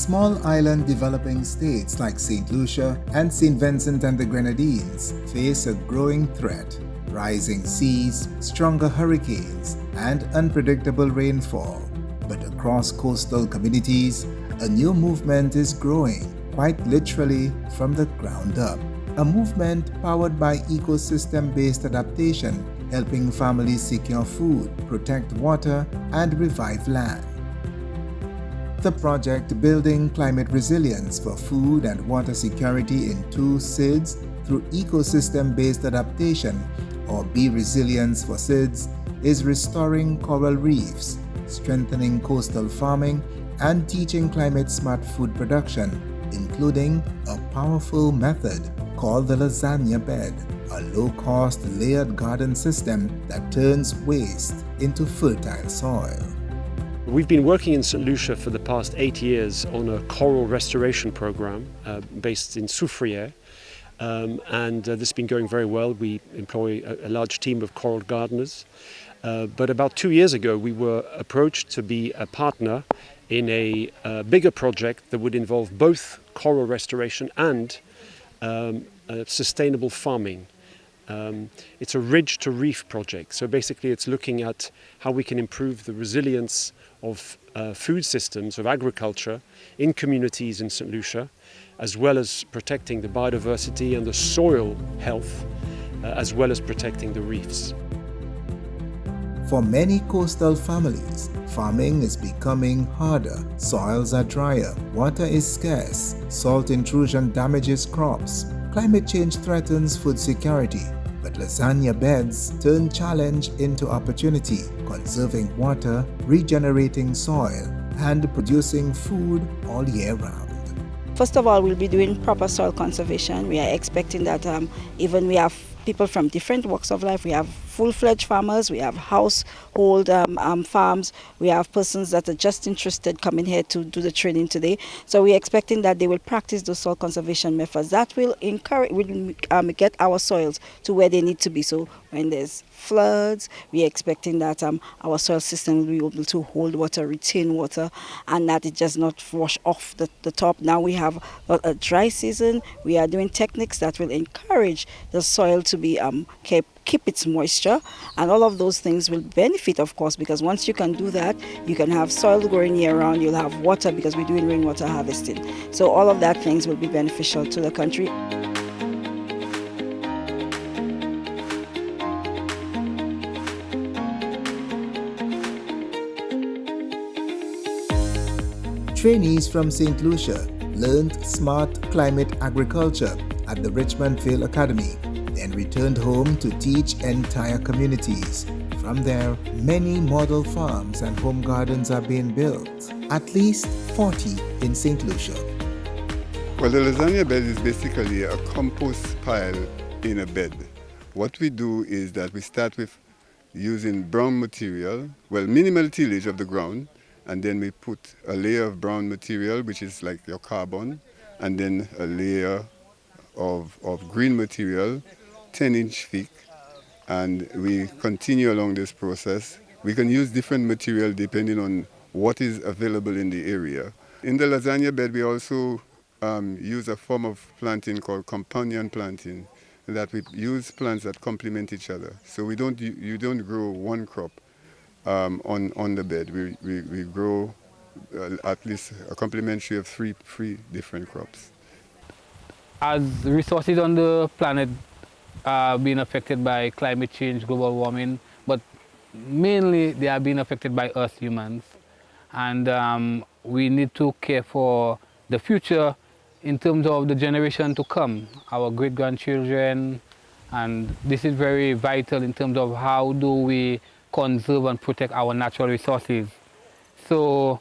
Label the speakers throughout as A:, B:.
A: Small island developing states like St. Lucia and St. Vincent and the Grenadines face a growing threat: rising seas, stronger hurricanes, and unpredictable rainfall. But across coastal communities, a new movement is growing, quite literally from the ground up. A movement powered by ecosystem-based adaptation, helping families secure food, protect water, and revive land. The project Building Climate Resilience for Food and Water Security in 2 SIDS through Ecosystem-based Adaptation, or Be Resilience for SIDS, is restoring coral reefs, strengthening coastal farming, and teaching climate-smart food production, including a powerful method called the lasagna bed, a low-cost layered garden system that turns waste into fertile soil.
B: We've been working in St Lucia for the past 8 years on a coral restoration program based in Soufrière, and this has been going very well. We employ a large team of coral gardeners. But about 2 years ago, we were approached to be a partner in a bigger project that would involve both coral restoration and sustainable farming. It's a Ridge-to-Reef project. So basically it's looking at how we can improve the resilience of food systems, of agriculture in communities in St Lucia, as well as protecting the biodiversity and the soil health, as well as protecting the reefs.
A: For many coastal families, farming is becoming harder. Soils are drier, water is scarce, salt intrusion damages crops, climate change threatens food security. But lasagna beds turn challenge into opportunity, conserving water, regenerating soil, and producing food all year round.
C: First of all, we'll be doing proper soil conservation. We are expecting that even we have people from different walks of life. We have full-fledged farmers, we have household farms, we have persons that are just interested coming here to do the training today. So we're expecting that they will practice those soil conservation methods. That will encourage, get our soils to where they need to be. So when there's floods, we're expecting that our soil system will be able to hold water, retain water, and that it does not wash off the top. Now we have a dry season. We are doing techniques that will encourage the soil to be keep its moisture, and all of those things will benefit, of course, because once you can do that, you can have soil growing year round, you'll have water because we're doing rainwater harvesting. So all of that things will be beneficial to the country.
A: Trainees from Saint Lucia learned smart climate agriculture at the Richmond Vale Academy, then returned home to teach entire communities. From there, many model farms and home gardens are being built, at least 40 in St. Lucia.
D: Well, the lasagna bed is basically a compost pile in a bed. What we do is that we start with using brown material, well, minimal tillage of the ground, and then we put a layer of brown material, which is like your carbon, and then a layer of green material, 10-inch thick, and we continue along this process. We can use different material depending on what is available in the area. In the lasagna bed, we also use a form of planting called companion planting, that we use plants that complement each other. So you don't grow one crop on the bed. We grow at least a complementary of three different crops.
E: As resources on the planet are being affected by climate change, global warming, but mainly they are being affected by us humans. And we need to care for the future in terms of the generation to come, our great-grandchildren, and this is very vital in terms of how do we conserve and protect our natural resources. So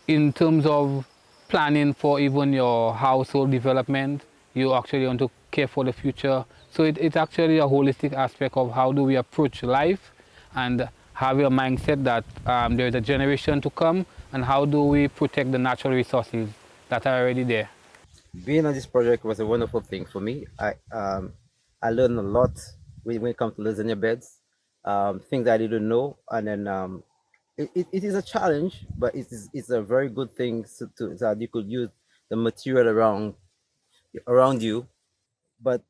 E: in terms of planning for even your household development, you actually want to care for the future. So it's actually a holistic aspect of how do we approach life and have a mindset that there is a generation to come, and how do we protect the natural resources that are already there.
F: Being on this project was a wonderful thing for me. I learned a lot when it comes to lasagna beds, things I didn't know, and then it is a challenge, but it's a very good thing that you could use the material around you. But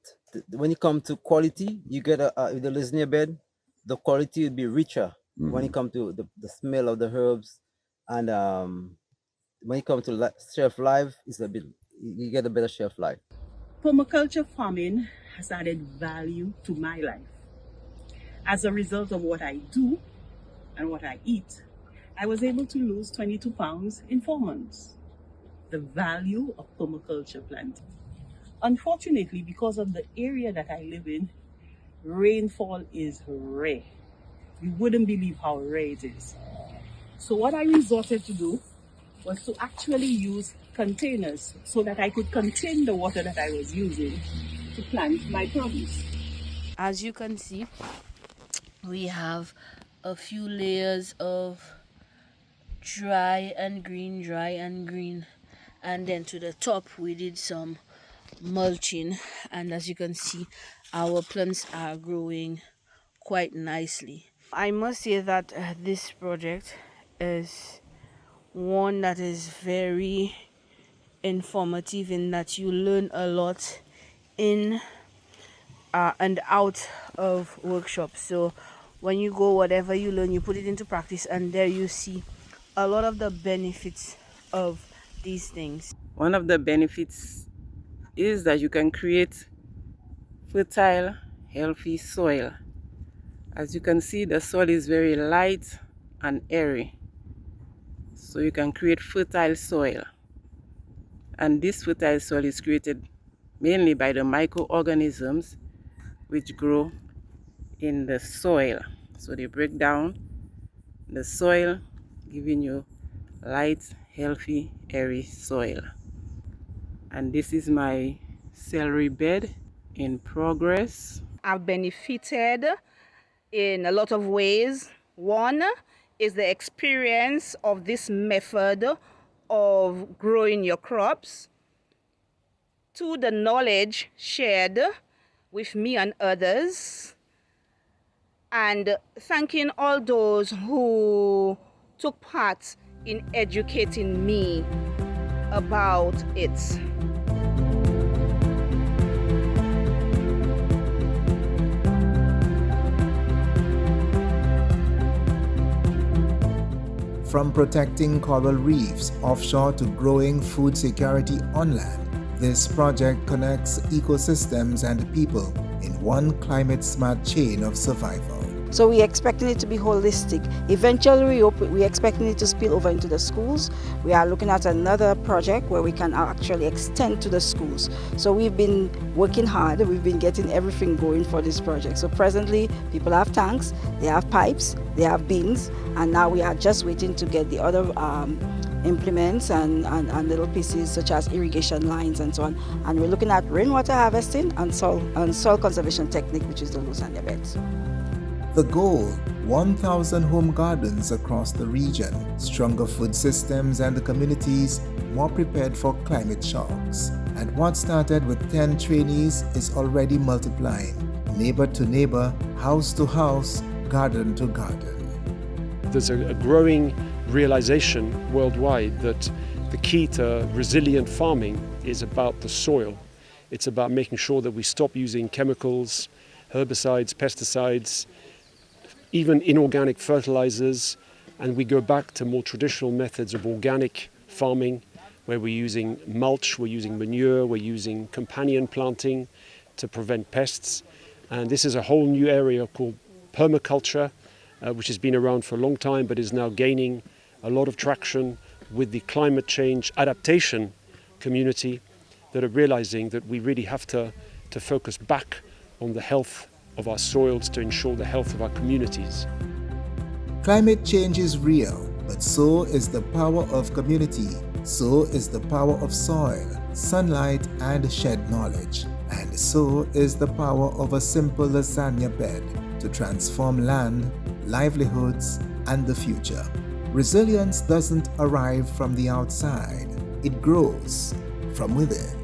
F: when it comes to quality, you get with the Lasagna bed, the quality will be richer when it comes to the smell of the herbs, and when it comes to shelf life, it's a bit, you get a better shelf life.
G: Permaculture farming has added value to my life. As a result of what I do and what I eat, I was able to lose 22 pounds in 4 months. The value of permaculture planting. Unfortunately, because of the area that I live in, rainfall is rare. You wouldn't believe how rare it is. So what I resorted to do was to actually use containers so that I could contain the water that I was using to plant my produce.
H: As you can see, we have a few layers of dry and green, and then to the top we did some mulching, and as you can see, our plants are growing quite nicely. I must say that this project is one that is very informative in that you learn a lot in and out of workshops. So when you go, whatever you learn, you put it into practice, and there you see a lot of the benefits of these things.
I: One of the benefits is that you can create fertile, healthy soil. As you can see, the soil is very light and airy. So you can create fertile soil. And this fertile soil is created mainly by the microorganisms which grow in the soil. So they break down the soil, giving you light, healthy, airy soil. And this is my celery bed in progress.
J: I've benefited in a lot of ways. One is the experience of this method of growing your crops. Two, the knowledge shared with me and others. And thanking all those who took part in educating me about it.
A: From protecting coral reefs offshore to growing food security on land, this project connects ecosystems and people in one climate-smart chain of survival.
C: So we're expecting it to be holistic. Eventually, we're expecting it to spill over into the schools. We are looking at another project where we can actually extend to the schools. So we've been working hard. We've been getting everything going for this project. So presently, people have tanks, they have pipes, they have bins, and now we are just waiting to get the other implements and little pieces such as irrigation lines and so on. And we're looking at rainwater harvesting and soil conservation technique, which is the lasagna beds.
A: The goal, 1,000 home gardens across the region, stronger food systems and the communities more prepared for climate shocks. And what started with 10 trainees is already multiplying, neighbor to neighbor, house to house, garden to garden.
B: There's a growing realization worldwide that the key to resilient farming is about the soil. It's about making sure that we stop using chemicals, herbicides, pesticides, even inorganic fertilizers, and we go back to more traditional methods of organic farming, where we're using mulch, we're using manure, we're using companion planting to prevent pests. And this is a whole new area called permaculture, which has been around for a long time but is now gaining a lot of traction with the climate change adaptation community that are realizing that we really have to focus back on the health of our soils to ensure the health of our communities.
A: Climate change is real, but so is the power of community. So is the power of soil, sunlight, and shared knowledge. And so is the power of a simple lasagna bed to transform land, livelihoods, and the future. Resilience doesn't arrive from the outside, it grows from within.